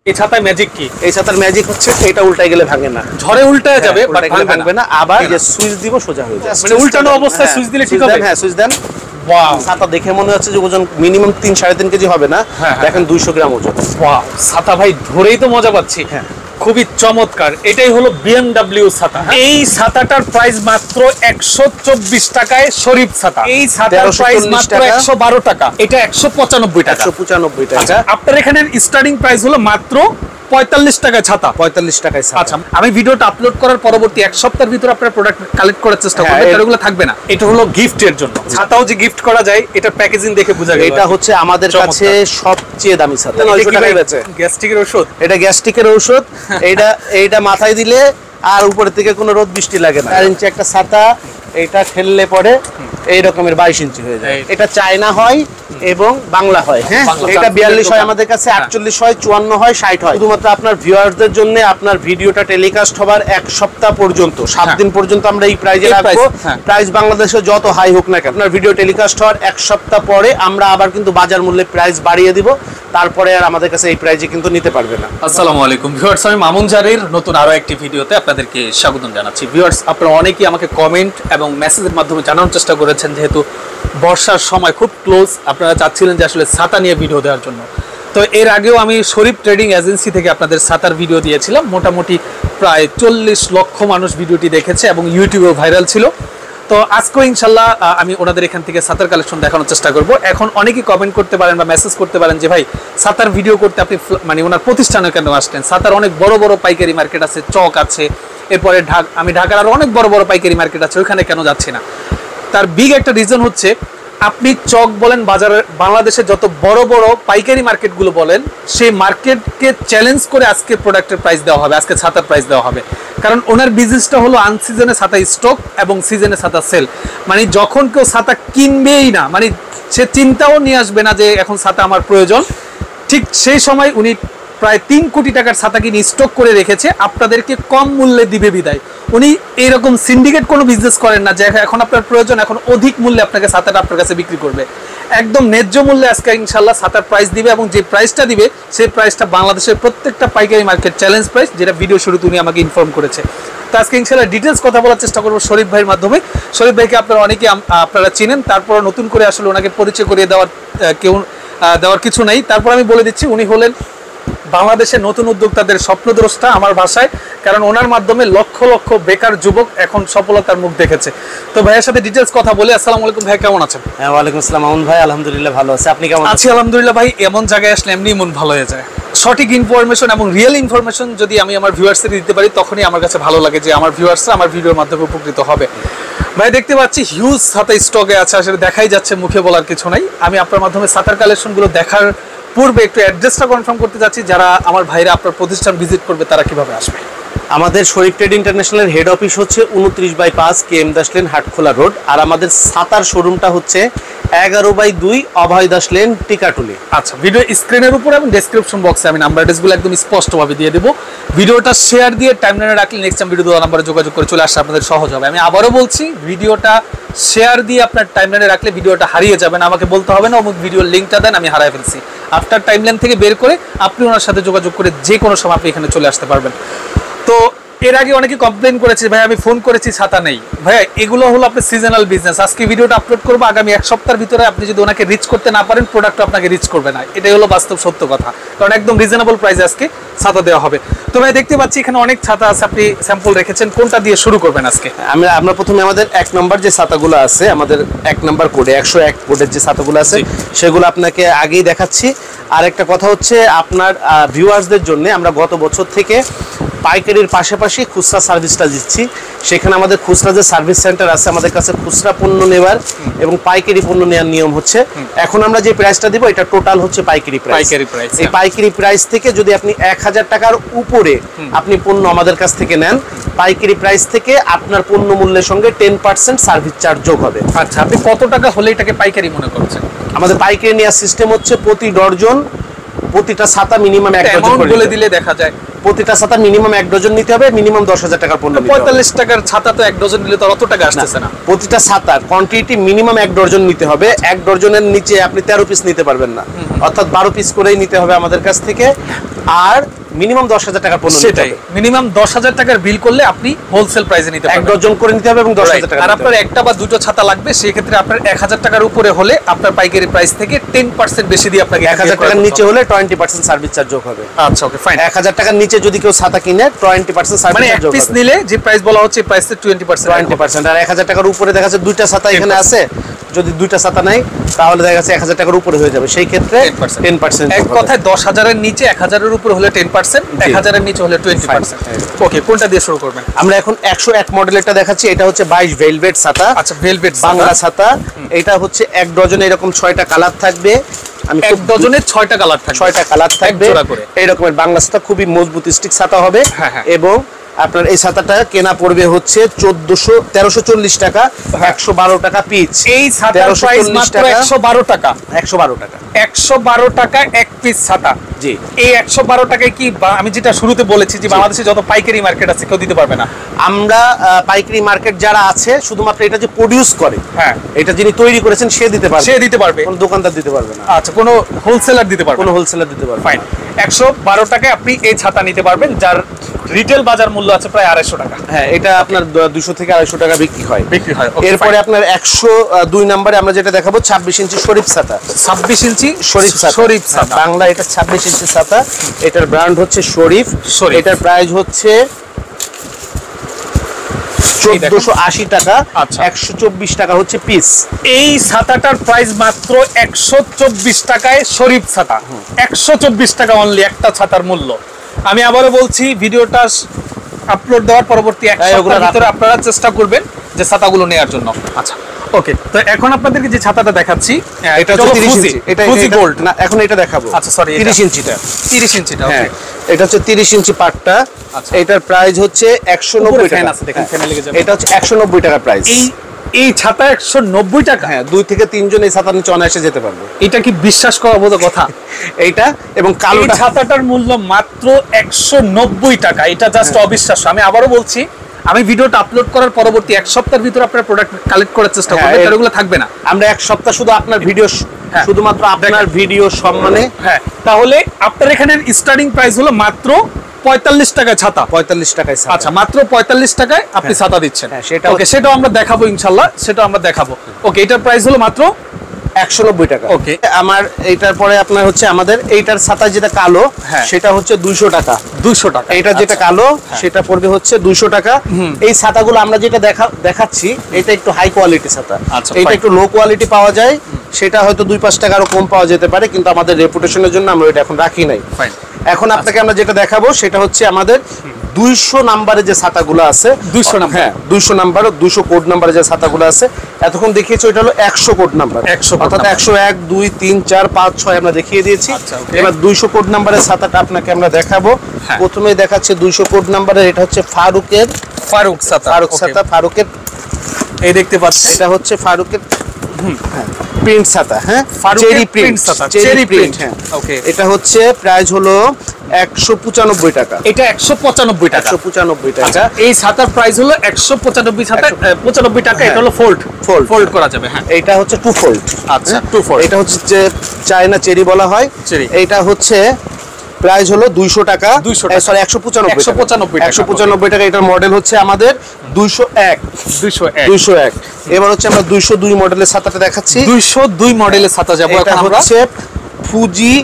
এই ছাতায় ম্যাজিক কি? এই ছাতার ম্যাজিক হচ্ছে এটা উল্টায় গেলে ভাঙে না, ঝড়ে উল্টায় যাবে বাট ভাঙবে না। আবার এই যে সুইচ দিব সোজা হয়ে যাবে, মানে উল্টানো অবস্থায় সুইচ দিলে ঠিক হবে? হ্যাঁ সুইচ দেন। ওয়াও, ছাতা দেখে মনে হচ্ছে যে ওজন মিনিমাম 3-3.5 কেজি হবে না, দেখেন 200 গ্রাম ওজন। ওয়াও, ছাতা ভাই ধরেই তো মজা পাচ্ছি। হ্যাঁ খুবই চমৎকার। এটাই হলো BMW ছাতা। এই ছাতাটার প্রাইস মাত্র 124 টাকায় শরীফ ছাতা। এই ছাতার প্রাইস মাত্র 112 টাকা, এটা 195 টাকা। 195 টাকা। আপনার এখানে স্টার্টিং প্রাইস হলো মাত্র 45 টাকায় ছাতা। 45 টাকায় ছাতা। আচ্ছা, আমি ভিডিওটা আপলোড করার পরবর্তী এক সপ্তাহের ভিতরে আপনার প্রোডাক্ট কালেক্ট করার চেষ্টা করবেন, এগুলো থাকবে না। এটা হলো গিফটের জন্য। ছাতাও যে গিফট করা যায় এটা প্যাকেজিং দেখে বোঝা যায়। এটা হচ্ছে আমাদের কাছে সবচেয়ে দামি ছাতা। গ্যাস্ট্রিকের ওষুধ, এটা গ্যাস্ট্রিকের ঔষধ। এইটা মাথায় দিলে আর উপরের থেকে কোনো রোদ বৃষ্টি লাগে না। 4 ইঞ্চি একটা ছাতা, এটা ঠেললে পরে এই রকমের 22 ইঞ্চি হয়ে যায়। এটা চায়না হয় এবং বাংলা হয়। হ্যাঁ, এটা 42 হয় আমাদের কাছে, 48 হয়, 54 হয়, 60 হয়। শুধুমাত্র আপনার ভিউয়ারদের জন্য আপনার ভিডিওটা টেলিকাস্ট হবার 1 সপ্তাহ পর্যন্ত, 7 দিন পর্যন্ত আমরা এই প্রাইজে রাখবো। প্রাইস বাংলাদেশে যত হাই হোক না কেন, আপনার ভিডিও টেলিকাস্ট হওয়ার 1 সপ্তাহ পরে আমরা আবার কিন্তু বাজার মূল্যে প্রাইস বাড়িয়ে দিব, তারপরে আর আমাদের কাছে এই প্রাইজে কিন্তু নিতে পারবে না। আসসালামু আলাইকুম ভিউয়ার্স, আমি মামুন জারির নতুন আরো একটি ভিডিওতে আপনাদেরকে স্বাগতম জানাচ্ছি। ভিউয়ার্স, আপনারা অনেকেই আমাকে কমেন্ট এবং মেসেজের মাধ্যমে জানানোর চেষ্টা করেছেন, যেহেতু বর্ষার সময় খুব ক্লোজ, আপনারা চাচ্ছিলেন যে আসলে ছাতা নিয়ে ভিডিও দেওয়ার জন্য। তো এর আগেও আমি শরীফ ট্রেডিং এজেন্সি থেকে আপনাদের ছাতার ভিডিও দিয়েছিলাম। মোটামুটি প্রায় 40 লক্ষ মানুষ ভিডিওটি দেখেছে এবং ইউটিউবেও ভাইরাল ছিল। তো আজকেও ইনশাল্লাহ আমি ওনাদের এখান থেকে ছাতার কালেকশন দেখানোর চেষ্টা করব। এখন অনেকেই কমেন্ট করতে পারেন বা মেসেজ করতে পারেন যে ভাই ছাতার ভিডিও করতে আপনি মানে ওনার প্রতিষ্ঠানে কেন আসলেন? ছাতার অনেক বড় বড় পাইকারি মার্কেট আছে, চক আছে, এরপরে আমি ঢাকার আরও অনেক বড় বড় পাইকারি মার্কেট আছে, ওইখানে কেন যাচ্ছি না? তার বিগ একটা রিজন হচ্ছে, আপনি চক বলেন, বাজারের বাংলাদেশের যত বড় বড় পাইকারি মার্কেটগুলো বলেন, সেই মার্কেটকে চ্যালেঞ্জ করে আজকে প্রোডাক্টের প্রাইস দেওয়া হবে, আজকে ছাতার প্রাইস দেওয়া হবে। কারণ ওনার বিজনেসটা হলো আনসিজনে ছাতা স্টক এবং সিজনে ছাতা সেল। মানে যখন কেউ ছাতা কিনবেই না, মানে সে চিন্তাও নিয়ে আসবে না যে এখন ছাতা আমার প্রয়োজন, ঠিক সেই সময় উনি প্রায় 3 কোটি টাকার ছাতা কিনে স্টক করে রেখেছে, আপনাদেরকে কম মূল্যে দিবে বিদায়। উনি এইরকম সিন্ডিকেট কোনো বিজনেস করেন না যে এখন আপনার প্রয়োজন, এখন অধিক মূল্যে আপনাকে ছাতাটা আপনার কাছে বিক্রি করবে। একদম ন্যায্য মূল্যে আজকে ইনশাল্লাহ ছাতার প্রাইস দিবে, এবং যে প্রাইসটা দিবে সেই প্রাইসটা বাংলাদেশের প্রত্যেকটা পাইকারি মার্কেট চ্যালেঞ্জ প্রাইস, যেটা ভিডিও শুরুতে উনি আমাকে ইনফর্ম করেছে। তো আজকে ইনশাল্লাহ ডিটেলস কথা বলার চেষ্টা করবো শরীফ ভাইয়ের মাধ্যমে। শরীফ ভাইকে আপনারা অনেকে আপনারা চিনেন, তারপর নতুন করে আসলে ওনাকে পরিচয় করিয়ে দেওয়ার কিছু নাই। তারপর আমি বলে দিচ্ছি, উনি হলেন বাংলাদেশের নতুন উদ্যোক্তাদের স্বপ্নদ্রষ্টা আমার ভাষায়, কারণ ওনার মাধ্যমে লক্ষ লক্ষ বেকার যুবক এখন সফলতার মুখ দেখেছে। তো ভাইয়ের সাথে ডিটেলস কথা বলে। আসসালামু আলাইকুম ভাই, কেমন আছেন? হ্যাঁ, ওয়ালাইকুম আসসালাম মামুন ভাই, আলহামদুলিল্লাহ ভালো আছি, আপনি কেমন আছি? আলহামদুলিল্লাহ ভাই, এমন জায়গায় আসলে এমনি মন ভালো হয়ে যায়। সঠিক ইনফরমেশন এবং রিয়েল ইনফরমেশন যদি আমি আমার ভিউয়ার্সদের দিতে পারি, তখনই আমার কাছে ভালো লাগে যে আমার ভিউয়ার্সরা আমার ভিডিওর মাধ্যমে উপকৃত হবে। ভাই দেখতে পাচ্ছি হিউজ ছাতা স্টকে আছে, আসলে দেখাই যাচ্ছে, মুখে বলার কিছু নাই। আমি আপনার মাধ্যমে ছাতার কালেকশনগুলো দেখার পূর্বে একটু অ্যাড্রেসটা কনফার্ম করতে যাচ্ছি, যারা আমার ভাইরা আপনার প্রতিষ্ঠান ভিজিট করবে তারা কিভাবে আসবে? আমাদের শরীফ ট্রেড ইন্টারন্যাশনালের হেড অফিস হচ্ছে 29/5 KM Das lane, Hatkhola road. আর আমাদের ছাতার শোরুমটা হচ্ছে 11/2 অভয় দাস লেন, টিকাটুলি। আচ্ছা, ভিডিও স্ক্রিনের উপর এবং ডেসক্রিপশন বক্সে আমি নাম্বার অ্যাড্রেসগুলো একদম স্পষ্টভাবে দিয়ে দেবো। ভিডিওটা শেয়ার দিয়ে টাইমলাইনে রাখলে নেক্সট টাইম ভিডিও দেওয়ার নাম্বারে যোগাযোগ করে চলে আসলে আপনাদের সহজ হবে। আমি আবারও বলছি, ভিডিওটা শেয়ার দিয়ে আপনার টাইমলাইনে রাখলে ভিডিওটা হারিয়ে যাবে না, আমাকে বলতে হবে না অমুক ভিডিওর লিঙ্কটা দেন, আমি হারিয়ে ফেলছি। আফটার টাইমলাইন থেকে বের করে আপনি ওনার সাথে যোগাযোগ করে যে কোনো সময় আপনি এখানে চলে আসতে পারবেন। তো এর আগে অনেকে কমপ্লেন করেছে, ভাই আমি ফোন করেছি ছাতা নেই। ভাইয়া এগুলো হলো আপনার সিজনাল বিজনেস। আজকে ভিডিওটা আপলোড করবো, আগামী 1 সপ্তাহের ভিতরে আপনি যদি ওনাকে রিচ করতে না পারেন, প্রোডাক্ট আপনাকে রিচ করবে না। এটাই হলো বাস্তব সত্য কথা, কারণ একদম রিজনেবল প্রাইসে আজকে ছাতা দেওয়া হবে। তো ভাই দেখতে পাচ্ছি এখানে অনেক ছাতা আছে, আপনি স্যাম্পল রেখেছেন, কোনটা দিয়ে শুরু করবেন আজকে? আমরা প্রথমে আমাদের 1 নম্বর যে ছাতাগুলো আছে, আমাদের 1 নম্বর কোডে 101 কোডের যে ছাতাগুলো আছে সেগুলো আপনাকে আগেই দেখাচ্ছি। আর একটা কথা হচ্ছে, আপনার ভিউয়ার্সদের জন্য আমরা গত বছর থেকে পাইকারির পাশাপাশি খুচরা সার্ভিসটা দিচ্ছি। সেখানে আমাদের খুচরা যে সার্ভিস সেন্টার আছে, আমাদের কাছে খুচরা পণ্য নেওয়ার এবং পাইকারি পণ্য নেওয়ার নিয়ম হচ্ছে, এখন আমরা যে প্রাইসটা দিব এটা টোটাল হচ্ছে পাইকারি প্রাইস। এই পাইকারি প্রাইস থেকে যদি আপনি 1000 টাকার উপরে আপনি পণ্য আমাদের কাছ থেকে নেন, পাইকারি প্রাইস থেকে আপনার পণ্য মূল্যের সঙ্গে 10% সার্ভিস চার্জ যোগ হবে। আচ্ছা, আপনি কত টাকা হলে এটাকে পাইকারি মনে করছেন? আমাদের পাইকারি নেওয়ার সিস্টেম হচ্ছে প্রতি ডজন, প্রতিটা ছাতা মিনিমাম 1 ডজন বলে দিলে দেখা যায় প্রতিটা ছাতা মিনিমাম 1 ডজন নিতে হবে, মিনিমাম 10,000 টাকার পণ্য নিতে হবে। 45 টাকার ছাতা তো 1 ডজন নিলে তো অত টাকা আসতেছে না। প্রতিটা ছাতার কোয়ান্টিটি মিনিমাম 1 ডজন নিতে হবে। 1 ডজনের নিচে আপনি 13 পিস নিতে পারবেন না, অর্থাৎ 12 পিস করেই নিতে হবে আমাদের কাছ থেকে। আর মিনিমাম 10,000 টাকা পণ্য নিতে হবে। মিনিমাম 10,000 টাকার বিল করলে আপনি হোলসেল প্রাইসে নিতে পারবেন, 1 ডজন করে নিতে হবে এবং 10,000 টাকা। আর আপনার একটা বা দুটো ছাতা লাগবে, সেই ক্ষেত্রে আপনার 1000 টাকার উপরে হলে আপনার পাইকারি প্রাইস থেকে 10% বেশি দিয়ে আপনাকে 1000 টাকার নিচে হলে 20% সার্ভিস চার্জ যোগ হবে। আচ্ছা ওকে ফাইন। 1000 টাকার নিচে যদি কেউ ছাতা কিনে 20% সার্ভিস মানে চার্জ এক যোগ পিস হবে। নিলে যে প্রাইস বলা হচ্ছে প্রাইসে 20%। আর 1000 টাকার উপরে দেখা যাচ্ছে দুইটা ছাতা এখানে আছে, যদি দুইটা ছাতা নাই তাহলে দেখা যাচ্ছে 1000 টাকার উপরে হয়ে যাবে, সেই ক্ষেত্রে 10%। এক কথায় 10,000 এর নিচে 1000 এর উপরে হলে 10%, 1000 এর নিচে হলে 20%। ওকে, কোনটা দিয়ে শুরু করবেন? আমরা এখন 101 মডেলেরটা দেখাচ্ছি। এটা হচ্ছে 22 ভেলভেট ছাতা। আচ্ছা, ভেলভেট বাংলা ছাতা। এটা হচ্ছে এক ডজনে এরকম 6টা কালার থাকবে। আমি এক ডজনে 6টা কালার থাকবে, 6টা কালার থাকবে জোড়া করে। এই রকমের বাংলা ছাতা, খুবই মজবুত স্টিক ছাতা হবে। এবং আপনার এই ছাতাটা কেনা পড়বে হচ্ছে 1340 টাকা, 112 টাকা পিস। এই ছাতার প্রাইস মাত্র 112 টাকা। 112 টাকা, 112 টাকা এক পিস ছাতা। জি। এই 112 টাকায় কি আমি যেটা শুরুতে বলেছি যে বাংলাদেশে যত পাইকারি মার্কেট আছে কেউ দিতে পারবে না। আমরা পাইকারি মার্কেট যারা আছে শুধুমাত্র এটা যে প্রোডিউস করে, হ্যাঁ, এটা যিনি তৈরি করেছেন সে দিতে পারবে, কোনো দোকানদার দিতে পারবে না। আচ্ছা, কোনো হোলসেলার দিতে পারবে, কোনো হোলসেলার দিতে পারবে। ফাইন। 112 টাকায় আপনি এই ছাতা নিতে পারবেন, যার রিটেল বাজার মূল্য আছে প্রায় 250 টাকা। হ্যাঁ, এটা আপনার 200 থেকে 250 টাকা বিক্রি হয়। এরপরে আপনার 102 নম্বরে আমরা যেটা দেখাবো 26 ইঞ্চি শরীফ ছাতা। 26 ইঞ্চি শরীফ ছাতা, বাংলা এটা 26 ইঞ্চি ছাতা। এটার ব্র্যান্ড হচ্ছে শরীফ। এটার প্রাইস হচ্ছে 1480 টাকা। 124 টাকা হচ্ছে পিস। এই ছাতাটার প্রাইস মাত্র 124 টাকায় শরীফ ছাতা। 124 টাকা অনলি একটা ছাতার মূল্য। আমি আবারও বলছি, ভিডিওটা আপলোড দেওয়ার পরবর্তী এক সপ্তাহের ভিতরে আপনারা চেষ্টা করবেন যে ছাতাগুলো নেওয়ার জন্য। আচ্ছা ওকে, তো এখন আপনাদেরকে যে ছাতাটা দেখাচ্ছি এটা হচ্ছে 30 ইঞ্চি। এটা ফুজি গোল্ড না, এখন এটা দেখাবো। আচ্ছা সরি, 30 ইঞ্চিটা। 30 ইঞ্চিটা, ওকে। এটা হচ্ছে 30 ইঞ্চি পাটটা। এটার প্রাইস হচ্ছে 190 টাকা। দেখেন ফ্যানে লেগে যাবে। এটা হচ্ছে 190 টাকা প্রাইস। এই ছাতা 190 টাকা? হ্যাঁ, 2 থেকে 3 জন এই ছাতার নিচে অনায়াসে যেতে পারবে। এটা কি বিশ্বাস করার মতো কথা? এইটা এবং কালো ছাতাটার মূল্য মাত্র 190 টাকা। এটা জাস্ট অবিশ্বাস্য। আমি আবারও বলছি, আমি ভিডিওটা আপলোড করার পরবর্তী এক সপ্তাহের ভিতরে আপনারা প্রোডাক্ট কালেক্ট করার চেষ্টা করবেন, এগুলো থাকবে না। আমরা এক সপ্তাহ শুধু আপনার ভিডিও, শুধুমাত্র আপনার ভিডিও সম্মানে। হ্যাঁ, তাহলে আপনার এখানে স্টার্টিং প্রাইস হলো মাত্র 45 টাকায় ছাতা। 45 টাকায় ছাতা। আচ্ছা, মাত্র 45 টাকায় আপনি ছাতা দিচ্ছেন। ওকে, সেটাও আমরা দেখাবো ইনশাআল্লাহ, সেটাও আমরা দেখাবো। ওকে, এটার প্রাইস হলো মাত্র 190 টাকা। ওকে, আমার এইটার পরে আপনার হচ্ছে আমাদের এইটার ছাতা যেটা কালো, সেটা হচ্ছে 200 টাকা। 200 টাকা। এটা যেটা কালো সেটা পড়বে হচ্ছে 200 টাকা। এই ছাতাগুলো আমরা যেটা দেখাচ্ছি এটা একটু হাই কোয়ালিটি ছাতা। এটা একটু লো কোয়ালিটি পাওয়া যায়, সেটা হয়তো 2-5 টাকারও কম পাওয়া যেতে পারে, কিন্তু আমাদের রেপুটেশনের জন্য আমরা এটা এখন রাখি নাই। এখন আপনাকে আমরা যেটা দেখাবো সেটা হচ্ছে আমাদের 200 নাম্বারে যে ছাতাগুলো আছে, 200 নাম্বার, হ্যাঁ 200 নাম্বার, 200 কোড নাম্বারে যে ছাতাগুলো আছে এতক্ষণ দেখিয়েছি, ওটা হলো 100 কোড নাম্বার। অর্থাৎ 101, 2, 3, 4, 5, 6 আমরা দেখিয়ে দিয়েছি। এবার 200 কোড নাম্বারের ছাতাটা আপনাকে আমরা দেখাবো। প্রথমেই দেখাচ্ছে 200 কোড নাম্বারের, এটা হচ্ছে ফারুক ছাতা। ফারুকের এই দেখতে পাচ্ছেন, এটা হচ্ছে ফারুকের প্রিন্ট ছাতা। হ্যাঁ, চেরি প্রিন্ট ছাতা, চেরি প্রিন্ট। হ্যাঁ, ওকে। এটা হচ্ছে প্রাইস হলো 195 টাকা। এটা 195 টাকা। 195 টাকা। এই ছাতার প্রাইস হলো 195 টাকা। এটা হলো ফোল্ড করা যাবে। হ্যাঁ, এটা হচ্ছে টু ফোল্ড। আচ্ছা, টু ফোল্ড। এটা হচ্ছে যে চায়না চেরি বলা হয়। এটা হচ্ছে প্রাইস হলো 200 টাকা, সরি 195 টাকা। এটার মডেল হচ্ছে আমাদের 201। এবার হচ্ছে আমরা 202 মডেলের ছাতাটা দেখাচ্ছি। 202 মডেলের ছাতা যাব এখন আমরা। হচ্ছে Fuji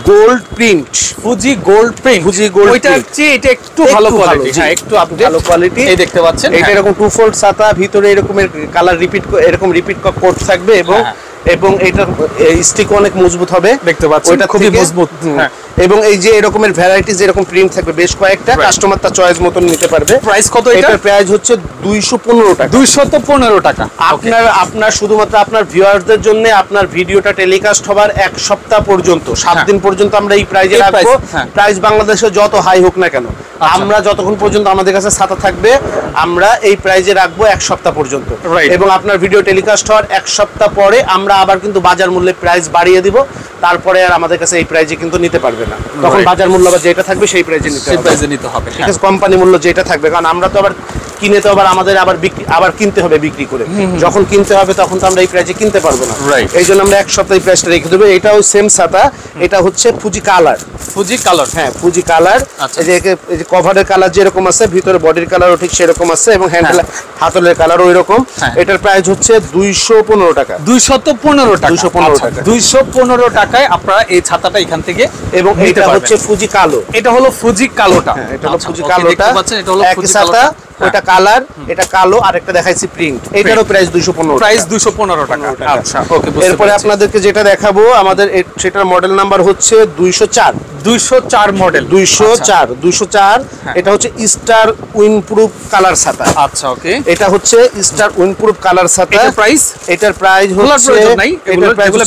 gold print. Fuji gold print. ওইটা হচ্ছে এটা একটু ভালো কোয়ালিটি। হ্যাঁ, একটু ভালো কোয়ালিটি। এই দেখতে পাচ্ছেন, এটা এরকম টু ফোল্ড ছাতা, ভিতরে এরকমের কালার রিপিট কোড থাকবে এবং এটার স্টিক অনেক মজবুত হবে, দেখতে পাচ্ছেন, ওইটা খুবই মজবুত। এবং এই যে এরকমের ভ্যারাইটিজ এরকম প্রিন্ট থাকবে বেশ কয়েকটা, কাস্টমার তার চয়েস মতন নিতে পারবে। প্রাইস কত? এটার প্রাইস হচ্ছে 215 টাকা। 215 টাকা। আপনার শুধুমাত্র আপনার ভিউয়ারদের জন্য আপনার ভিডিওটা টেলিকাস্ট হবার এক সপ্তাহ পর্যন্ত, 7 দিন পর্যন্ত আমরা এই প্রাইজে রাখবো। প্রাইস বাংলাদেশে যত হাই হোক না কেন, আমরা যতক্ষণ পর্যন্ত আমাদের কাছে ছাতা থাকবে আমরা এই প্রাইজে রাখবো এক সপ্তাহ পর্যন্ত। এবং আপনার ভিডিও টেলিকাস্ট হওয়ার এক সপ্তাহ পরে আমরা আবার কিন্তু বাজার মূল্যে প্রাইস বাড়িয়ে দিব, তারপরে আর আমাদের কাছে এই প্রাইজে কিন্তু নিতে পারবে না। তখন বাজার মূল্য যেটা থাকবে সেই প্রাইজে নিতে হবে। ঠিক আছে, কোম্পানি মূল্য যেটা থাকবে, কারণ আমরা তো আবার কিনে তো আমাদের আবার কিনতে হবে বিক্রি করে, যখন কিনতে হবে তখন তো আমরা এই প্রাইসে কিনতে পারবো না, এই জন্য আমরা এক সপ্তাহে প্রাইসটা রেখে দেবো। এটাও সেম ছাতা, এটা হচ্ছে ফুজি কালার। ফুজি কালার, হ্যাঁ ফুজি কালার। এই যে কভারের কালার যেরকম আছে, ভিতরে বডির কালারও ঠিক সেরকম আছে, এবং হ্যান্ডেল হাতলের কালারও ওই রকম। এটার প্রাইস হচ্ছে 215 টাকা। 215 টাকা, 215 টাকা, 215 টাকায় আপনারা এই ছাতাটা এখান থেকে, এবং এটা হচ্ছে ফুজি কালো। এটা হলো ফুজি কালোটা, এটা হলো ফুজি কালোটা, এটা হলো একই ছাতা, ওটা কালার, এটা কালো, আর একটা দেখাইছি প্রিন্ট। এটারও প্রাইস 215, প্রাইস 215 টাকা। আচ্ছা ওকে, এরপরে আপনাদেরকে যেটা দেখাবো আমাদের সেটার মডেল নাম্বার হচ্ছে 204 মডেল, 204। এটা হচ্ছে স্টার উইন্ডপ্রুফ কালার ছাতা। আচ্ছা ওকে, এটা হচ্ছে স্টার উইন্ডপ্রুফ কালার ছাতা। এটার প্রাইস হচ্ছে এটার প্রাইস হচ্ছে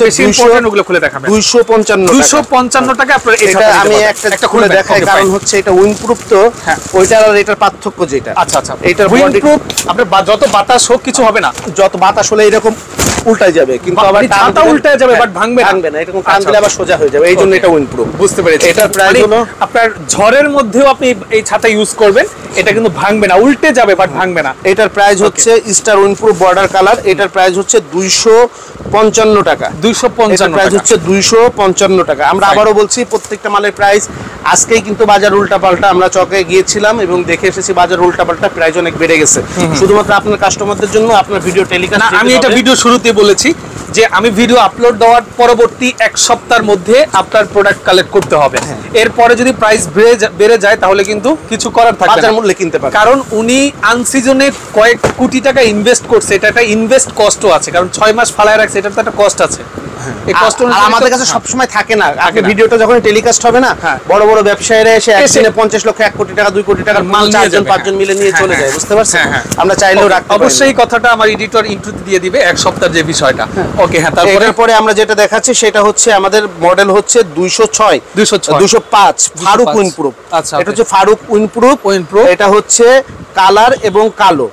বেশি ইম্পর্টেন্ট, ওগুলো খুলে দেখাবেন। 255 টাকা। আপনারা এটা আমি একটা খুলে দেখাই, কারণ হচ্ছে এটা উইন্ডপ্রুফ তো, ওইটার আর এটার পার্থক্য যেটা। আচ্ছা আচ্ছা, এটার উইন্ডপ্রুফ আপনার যত বাতাস হোক কিছু হবে না, যত বাতাস হলে এরকম উল্টায় যাবে, কিন্তু আবার ছাতা উল্টায় যাবে, বাট ভাঙবে না, এরকম টান দিলে আবার সোজা হয়ে যাবে, এই জন্য এটা উইন্ডপ্রুফ। বুঝতে পেরেছি। এটার প্রাইস হলো, আপনার ঝড়ের মধ্যেও আপনি এই ছাতা ইউজ করবেন, এটা কিন্তু ভাঙবে না, উল্টে যাবে বাট ভাঙবে না। এটার প্রাইস হচ্ছে স্টার উইন্ডপ্রুফ বর্ডার কালার। এটার প্রাইস হচ্ছে 255 টাকা। 255 প্রাইস হচ্ছে 255 টাকা। আমরা আবারও বলছি, প্রত্যেকটা মালের প্রাইস আজকেই কিন্তু বাজার উল্টাপাল্টা। আমরা চকে গিয়েছিলাম এবং দেখে এসেছি বাজার উল্টাপাল্টা, প্রাইস অনেক বেড়ে গেছে। শুধুমাত্র আপনার কাস্টমারদের জন্য আপনার ভিডিও টেলিকাস্ট, আমি এটা ভিডিও শুরুতে বলেছি যে আমি ভিডিও আপলোড দেওয়ার পরবর্তী এক সপ্তাহের মধ্যে আপনার প্রোডাক্ট কালেক্ট করতে হবে। এরপরে যদি প্রাইস বেড়ে যায় তাহলে কিন্তু কিছু করার থাকবে না, বাজার মূল্যে কিনতে পারবেন। কারণ উনি আনসিজনে কয়েক কোটি টাকা ইনভেস্ট করছে, এটা একটা ইনভেস্ট কস্টও আছে, কারণ 6 মাস ফালায় রাখছে, এটার তো একটা কস্ট আছে। এই কষ্ট আমাদের কাছে সব সময় থাকে না। আগে ভিডিওটা যখন টেলিকাস্ট হবে না, বড় বড় ব্যবসায়ীরা এসে একদিনে 50 লক্ষ, 1 কোটি টাকা, 2 কোটি টাকার মাল 4জন 5জন মিলে নিয়ে চলে যায়, বুঝতে পারছেন? আমরা চাইলেও রাখতে পারি। অবশ্যই কথাটা আমার এডিটর ইন্ট্রোতে দিয়ে দিবে এক সপ্তাহের যে বিষয়টা। ওকে, হ্যাঁ। তারপরে আমরা যেটা দেখাচ্ছি সেটা হচ্ছে আমাদের মডেল হচ্ছে 206, 205 ফারুক উইন্ডপ্রুফ। আচ্ছা, এটা হচ্ছে ফারুক উইন্ডপ্রুফ। এটা হচ্ছে কালার এবং কালো।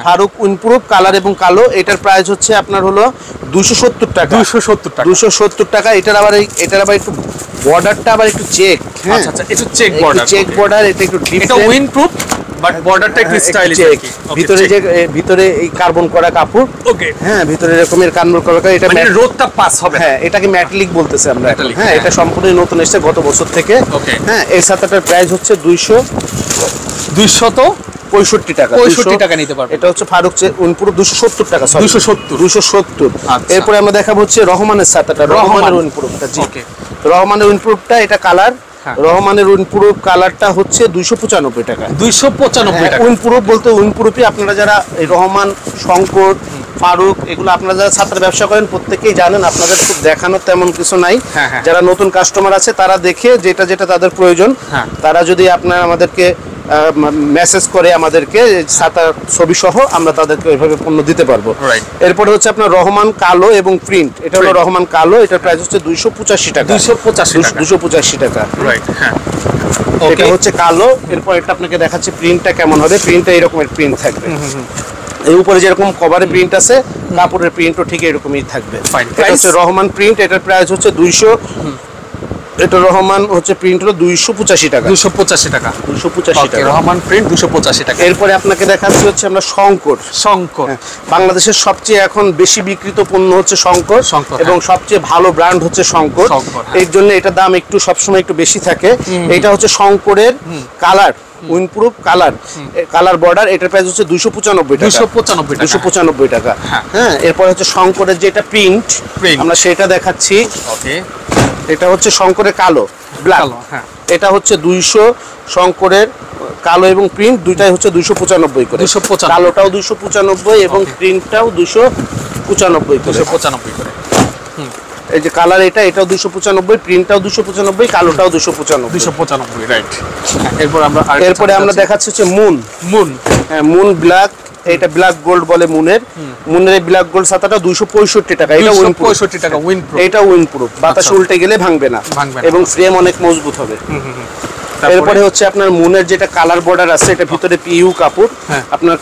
ফারুক উইন্ডপ্রুফ কালার এবং কালো। এটার প্রাইস হচ্ছে আপনার হলো 270 টাকা। 270 টাকা। এটার আবার একটু বর্ডারটা আবার একটু চেক। আচ্ছা আচ্ছা, একটু চেক বর্ডার, এটা একটু ডিপ। এটা উইন্ডপ্রুফ বাট বর্ডারটা একটু স্টাইলিশ। ভিতরে এই কার্বন করা কাপড়। ওকে, হ্যাঁ, ভিতরে এরকমের কার্বন করা, এটা মানে রোদটা পাস হবে। হ্যাঁ, এটাকে ম্যাটালিক বলতেছে আমরা। হ্যাঁ, এটা সম্পূর্ণ নতুন এসেছে গত বছর থেকে। হ্যাঁ, এই ছাতাটার প্রাইস হচ্ছে 265 টাকা। 65 টাকা নিতে পারবেন। এটা হচ্ছে ফারুক উইন্ডপ্রুফ 270 টাকা। 270। এরপরে আমরা দেখাবো হচ্ছে রহমানের ছাতাটা, রহমানের উইন্ডপ্রুফটা। জি, রহমানের উইন্ডপ্রুফটা, এটা কালার। রহমানের উইন্ডপ্রুফ কালারটা হচ্ছে 295 টাকা। 295 টাকা। উইন্ডপ্রুফ বলতে উইন্ডপ্রুফই আপনারা যারা এই রহমান, শঙ্কর, ফারুক, এগুলো আপনারা যারা ছাত্র ব্যবসা করেন প্রত্যেকেই জানেন, আপনাদের খুব দেখানোর তেমন কিছু নাই। যারা নতুন কাস্টমার আছে তারা দেখে যেটা তাদের প্রয়োজন, তারা যদি আপনারা আমাদেরকে মেসেজ করে আমাদেরকে ছাতার ছবি সহ, আমরা তাদেরকে ওইভাবে পণ্য দিতে পারবো। এরপরে হচ্ছে আপনার রহমান কালো এবং প্রিন্ট। এটা হলো রহমান কালো। এটার প্রাইস হচ্ছে 285 টাকা। 285 টাকা। এটা হচ্ছে কালো। এরপর এটা আপনাকে দেখাচ্ছি প্রিন্টটা কেমন হবে। প্রিন্টটা এরকমের প্রিন্ট থাকবে, এই উপরে যেরকম কভারে প্রিন্ট আছে, কাপড়ের প্রিন্টও ঠিক এরকমই থাকবে। এটা হচ্ছে রহমান প্রিন্ট। এটার প্রাইস হচ্ছে 200। এটা রহমান হচ্ছে প্রিন্ট হলো 285 টাকা। 285 টাকা। 285 টাকা রহমান প্রিন্ট 285 টাকা। এরপরে আপনাকে দেখাচ্ছি হচ্ছে আমরা শঙ্কর। বাংলাদেশের সবচেয়ে এখন বেশি বিক্রিত পণ্য হচ্ছে শঙ্কর, এবং সবচেয়ে ভালো ব্র্যান্ড হচ্ছে শঙ্কর। এর জন্য এটার দাম একটু সবসময় একটু বেশি থাকে। এটা হচ্ছে শঙ্করের কালার উইন্ডপ্রুফ কালার বর্ডার। এটার প্রাইস হচ্ছে 295 টাকা। 295 টাকা। হ্যাঁ, এরপর হচ্ছে শঙ্করের যেটা প্রিন্ট, আমরা সেটা দেখাচ্ছি। এটা হচ্ছে শঙ্করের কালো, ব্ল্যাক। এটা হচ্ছে 200 শঙ্করের কালো এবং প্রিন্ট দুইটাই হচ্ছে 295 করে। কালোটাও 295 এবং প্রিন্টটাও 295 করে। এই যে কালার, এটাও 295, প্রিন্টটাও 295, কালোটাও 295। রাইট। এরপরে আমরা দেখাচ্ছি হচ্ছে মুন। হ্যাঁ, মুন ব্ল্যাক। এটা ব্ল্যাক গোল্ড বলে মুনের ব্ল্যাক গোল্ড ছাতাটা 265 টাকা। এটা উইন্ডপ্রুফ। এটা উইন্ডপ্রুফ, বাতাস উল্টে গেলে ভাঙবে না এবং ফ্রেম অনেক মজবুত হবে। এরপরে হচ্ছে আপনার মুনের যেটা কালার বর্ডার আছে, এটা ভিতরে পিইউ কাপড়, আপনার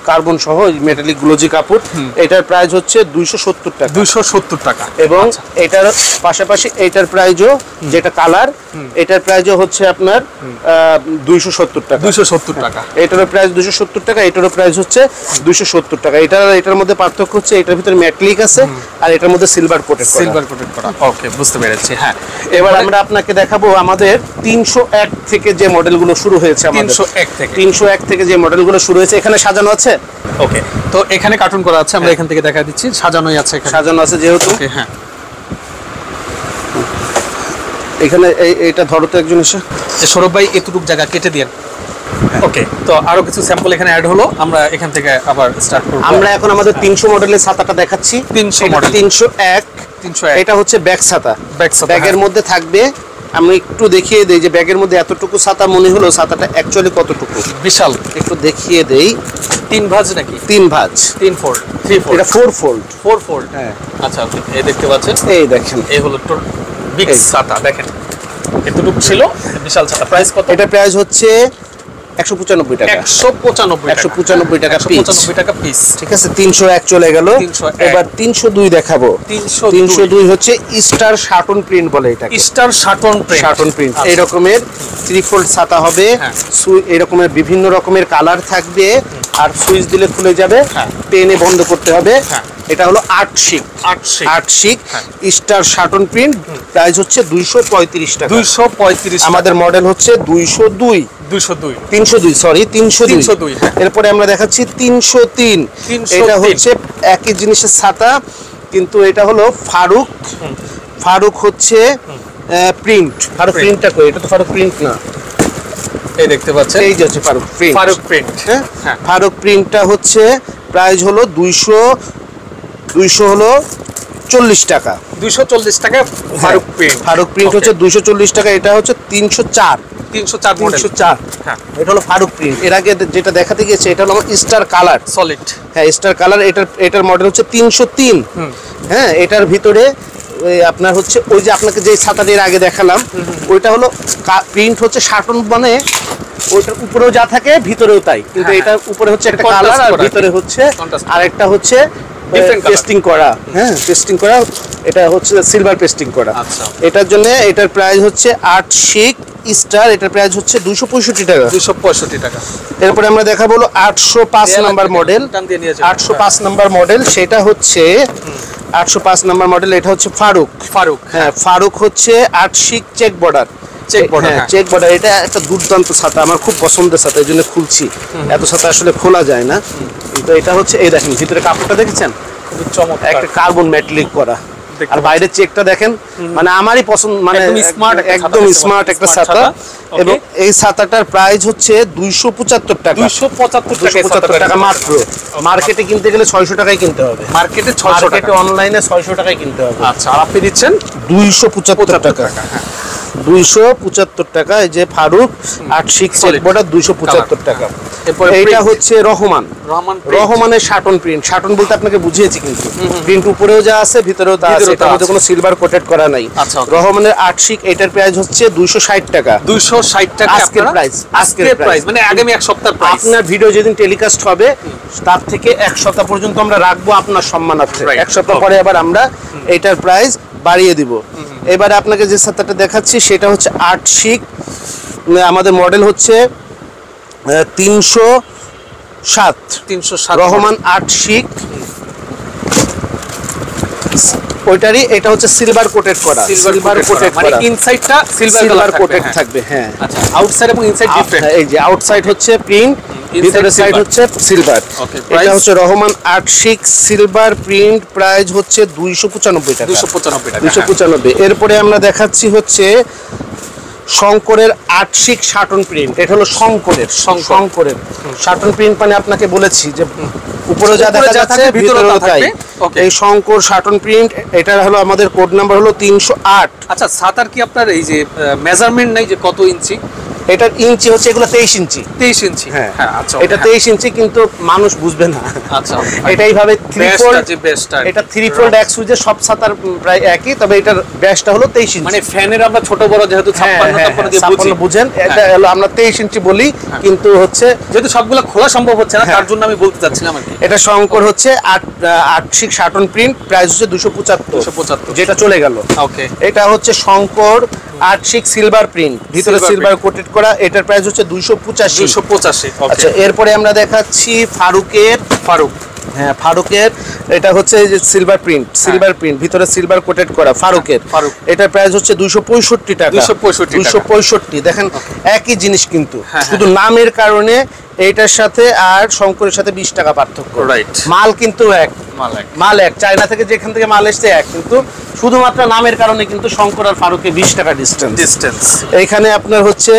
কার্বন সহ মেটালিক গ্লোজি কাপড়। এটার প্রাইস হচ্ছে 270 টাকা। 270 টাকা। এবং এটার পাশাপাশি এটার প্রাইসও যেটা কালার, এটার প্রাইসও হচ্ছে আপনার 270 টাকা। 270 টাকা। এটারও প্রাইস 270 টাকা, এটারও প্রাইস হচ্ছে 270 টাকা। এটার মধ্যে পার্থক্য হচ্ছে এটার ভিতরে মেটালিক আছে আর এটার মধ্যে সিলভার কোটেড করা। ওকে, বুঝতে পেরেছি। হ্যাঁ, এবার আমরা আপনাকে দেখাবো আমাদের 301 থেকে যে মডেলগুলো শুরু হয়েছে। 301 থেকে যে মডেলগুলো শুরু হয়েছে, এখানে সাজানো আছে। ওকে, তো এখানে কার্টুন করা আছে, আমরা এখান থেকে দেখা দিচ্ছি। সাজানোই আছে, সাজানো আছে যেহেতু। ওকে, হ্যাঁ। এখানে এইটা ধরো তো একজন এসে। সৌরভ ভাই এতটুকু জায়গা কেটে দেন। ওকে, তো আরো কিছু স্যাম্পল এখানে অ্যাড হলো, আমরা এখান থেকে আবার স্টার্ট করব। আমরা এখন আমাদের 300 মডেলের ছাতাটা দেখাচ্ছি। 300 মডেল, 301। এটা হচ্ছে ব্যাগ ছাতা। ব্যাগের মধ্যে থাকবে, আমি একটু দেখিয়ে দেই যে ব্যাগের মধ্যে এতটুকু ছাতা মনে হলো, ছাতাটা অ্যাকচুয়ালি কতটুকু বিশাল। একটু দেখিয়ে দেই। 3 ভাঁজ নাকি? 3 ভাঁজ, 3 ফোল্ড, 3 ফোল্ড, এটা 4 ফোল্ড। 4 ফোল্ড, হ্যাঁ। আচ্ছা, এই দেখতে পাচ্ছেন, এই দেখেন, এই হলো বিগ ছাতা। দেখেন এতটুকু ছিল, বিশাল ছাতা। প্রাইস কত? এটা প্রাইস হচ্ছে 195 টাকা। 195 টাকা পিস। 195 টাকা পিস, ঠিক আছে। 301 চলে গেল। এবার 302 দেখাবো। 302 হচ্ছে স্টার শাটন প্রিন্ট বলে এটা। স্টার শাটন প্রিন্ট এই রকমের 3 ফোল্ড ছাতা হবে। এই রকমের বিভিন্ন রকমের কালার থাকবে, আর সুইচ দিলে খুলে যাবে, পেনে বন্ধ করতে হবে। এটা হলো 8 শিক স্টার শাটন প্রিন্ট। প্রাইস হচ্ছে 235 টাকা। 235। আমাদের মডেল হচ্ছে 302। এরপরে আমরা দেখাচ্ছি 303। এটা হচ্ছে একই জিনিসের ছাতা, কিন্তু এটা হলো ফারুক হচ্ছে প্রিন্ট। ফারুক প্রিন্টটা কই? এটা তো ফারুক প্রিন্ট না। এই দেখতে পাচ্ছেন, এই যে হচ্ছে ফারুক প্রিন্ট। হ্যাঁ, ফারুক প্রিন্টটা হচ্ছে প্রাইস হলো 200 হলো 40 টাকা। 240 টাকা ফারুক প্রিন্ট হচ্ছে 240 টাকা। এটা হচ্ছে 304 মডেল। হ্যাঁ, এটা হলো ফারুক প্রিন্ট। এর আগে যেটা দেখাতে গিয়েছে এটা হলো আমার স্টার কালার সলিড। হ্যাঁ, স্টার কালার। এটার মডেল হচ্ছে 303। হ্যাঁ, এটার ভিতরে আপনার হচ্ছে ওই যে আপনাকে যে ছাতাটা এর আগে দেখালাম, ওইটা হলো প্রিন্ট হচ্ছে শাটন, মানে ওইটার উপরেও যা থাকে ভিতরেও তাই, কিন্তু এটার উপরে হচ্ছে একটা কালার আর ভিতরে হচ্ছে আরেকটা হচ্ছে পেস্টিং করা। হ্যাঁ, পেস্টিং করা। এটা হচ্ছে সিলভার পেস্টিং করা। এটার জন্য এটার প্রাইস হচ্ছে 8 শিক স্টার। এটার প্রাইস হচ্ছে 265 টাকা। 265 টাকা। এরপরে আমরা দেখাবো হলো 805 নাম্বার মডেল। 805 নাম্বার মডেল, সেটা হচ্ছে 805 নাম্বার মডেল। এটা হচ্ছে ফারুক। হ্যাঁ, ফারুক হচ্ছে 8 শিক চেক বর্ডার। Check border. এটা একটা দুর্দান্ত ছাতা, আমার খুব পছন্দের ছাতা, এই জন্য খুলছি। এত ছাতা আসলে খোলা যায় না। তো এটা হচ্ছে, এই দেখেন ভিতরে কাপড়টা দেখেছেন, খুব চমৎকার, একটা কার্বন মেটালিক করা। আর বাইরের চেকটা দেখেন, মানে আমারই পছন্দ, মানে একদম স্মার্ট একটা ছাতা। এবং এই ছাতাটার প্রাইস হচ্ছে 275 টাকা। 275 টাকা মাত্র। মার্কেটে কিনতে গেলে 600 টাকায় কিনতে হবে। মার্কেটে 600 টাকা, অনলাইনে 600 টাকায় কিনতে হবে। আচ্ছা, আর আপনি দিচ্ছেন 275 টাকা। 275 টাকা। এই যে ফারুক 8 শিক চেক বর্ডার, 275 টাকা। এটা হচ্ছে রহমানের শাটন প্রিন্ট। শাটন বলতে আপনাকে বুঝিয়েছি, কিন্তু প্রিন্ট উপরেও যা আছে ভিতরেও তা আছে, এটার মধ্যে কোনো সিলভার কোটেড করা নাই। রহমানের 8 শিক, এটার প্রাইস হচ্ছে 260 টাকা। 260 টাকা আজকের প্রাইস, মানে আগামী এক সপ্তাহ প্রাইস। আপনার ভিডিও যেদিন টেলিকাস্ট হবে তার থেকে এক সপ্তাহ পর্যন্ত আমরা রাখবো আপনার সম্মানার্থে। এক সপ্তাহ পরে আবার আমরা এটার প্রাইস বাড়িয়ে দিব। এবারে আপনাকে যে ছাতাটা দেখাচ্ছি সেটা হচ্ছে 8 শিক। আমাদের মডেল হচ্ছে 307। রহমান 8 শিক। ওইটারই এটা হচ্ছে সিলভার কোটেড করা। সিলভার কোটেড মানে ইনসাইডটা সিলভার কোটেড থাকবে। হ্যাঁ, আচ্ছা, আউটসাইড এবং ইনসাইড ডিফারেন্ট। এই যে আউটসাইড হচ্ছে প্রিন্ট, ভিতরের সাইড হচ্ছে সিলভার। এটা হচ্ছে রহমান 8 শিক সিলভার প্রিন্ট। প্রাইস হচ্ছে 295 টাকা। 295। এরপরে আমরা দেখাচ্ছি হচ্ছে শঙ্করের 8 শিক শাটন প্রিন্ট। এটা হলো শঙ্করের শাটন প্রিন্ট, মানে আপনাকে বলেছি যে উপরে যা দেখা যাচ্ছে ভিতরেও তাই। এই শঙ্কর শাটন প্রিন্ট, এটা হলো আমাদের কোড নাম্বার হলো 308। আচ্ছা, ছাতার কি আপনার এই যে মেজারমেন্ট নাই যে কত ইঞ্চি? এটার ইঞ্চি হচ্ছে এগুলো 23 ইঞ্চি। 23 ইঞ্চি, হ্যাঁ আচ্ছা এটা 23 ইঞ্চি, কিন্তু মানুষ বুঝবে না। আচ্ছা, এটা এইভাবে 3 ফোল্ড, বেস্টটা এটা 3 ফোল্ড এক সুইচে সব ছাতার প্রায় একই, তবে এটার ব্যাসটা হলো 23 ইঞ্চি। মানে ফ্যানের আমরা ছোট বড় যেহেতু 56 দিয়ে বুঝি, বুঝেন, এটা হলো আমরা 23 ইঞ্চি বলি, কিন্তু হচ্ছে যেহেতু সবগুলো খোলা সম্ভব হচ্ছে না তার জন্য আমি বলতে চাচ্ছিলাম আর কি। এটা শঙ্কর হচ্ছে 8 শাটন প্রিন্ট, প্রাইস হচ্ছে 275, যেটা চলে গেল। ওকে, এটা হচ্ছে শঙ্কর 8 সিলভার প্রিন্ট, ভিতরে সিলভার কোটেড করা, এটার প্রাইস হচ্ছে 285। আচ্ছা, এরপরে আমরা দেখাচ্ছি ফারুক। হ্যাঁ, ফারুকের এটা হচ্ছে যে সিলভার প্রিন্ট, ভিতরে সিলভার কোটেড করা ফারুকের। এটার প্রাইস হচ্ছে 265 টাকা। 265 দেখেন, একই জিনিস কিন্তু শুধু নামের কারণে এইটার সাথে আর শঙ্করের সাথে 20 টাকা পার্থক্য। মাল কিন্তু এক, মাল এক, চায়না থেকে যেখান থেকে মাল এসছে এক, কিন্তু শুধুমাত্র নামের কারণে কিন্তু শঙ্কর আর ফারুকে 20 টাকা ডিস্টেন্স। এইখানে আপনার হচ্ছে